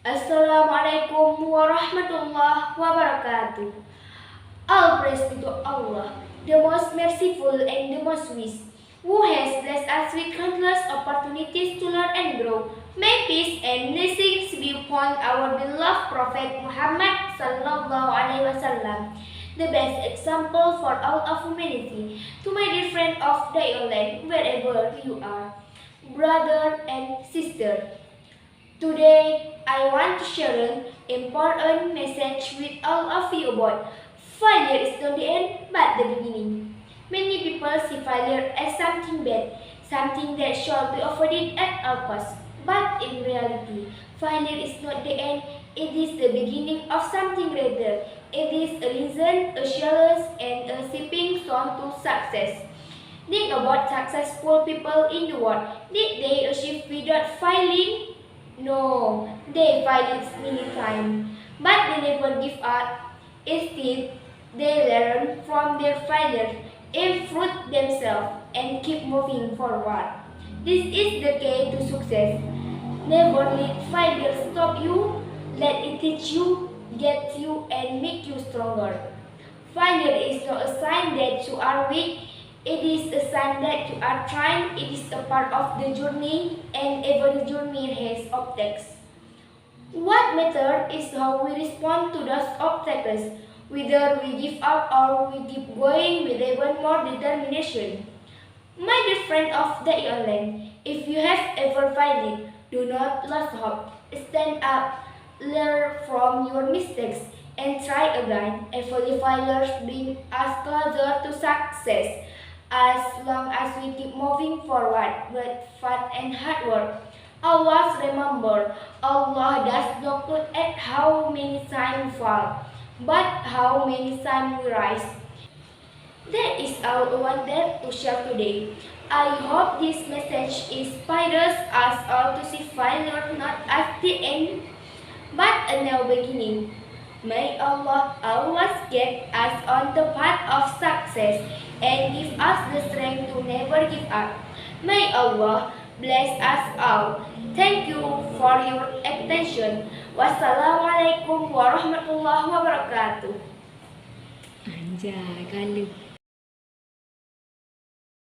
Assalamualaikum warahmatullahi wabarakatuh. All praise be to Allah, the most merciful and the most wise, who has blessed us with countless opportunities to learn and grow. May peace and blessings be upon our beloved Prophet Muhammad sallallahu alaihi wasallam, the best example for all of humanity. To my dear friend of the online, wherever you are, brother and sister. Today, I want to share an important message with all of you about failure is not the end but the beginning. Many people see failure as something bad, something that should be avoided at all costs. But in reality, failure is not the end, it is the beginning of something greater. It is a reason, a challenge, and a stepping stone to success. Think about successful people in the world. Did they achieve without failing? No, they failed many times, but they never give up. Instead, they learn from their failures, improve themselves, and keep moving forward. This is the key to success. Never let failure stop you. Let it teach you, get you, and make you stronger. Failure is not a sign that you are weak. It is a sign that you are trying. It is a part of the journey, and every journey has obstacles. What matters is how we respond to those obstacles, whether we give up or we keep going with even more determination. My dear friend of the online, if you have ever failed, do not lose hope. Stand up, learn from your mistakes, and try again. Every failure brings us closer to success. As long as we keep moving forward with faith and hard work. Always remember, Allah does not look at how many times we fall, but how many times we rise. That is all I wanted to share today. I hope this message inspires us all to see failure not as the end, but a new beginning. May Allah always get us on the path of success and give us the strength to never give up. May Allah bless us all. Thank you for your attention. Wassalamualaikum warahmatullahi wabarakatuh. Anjay, kali.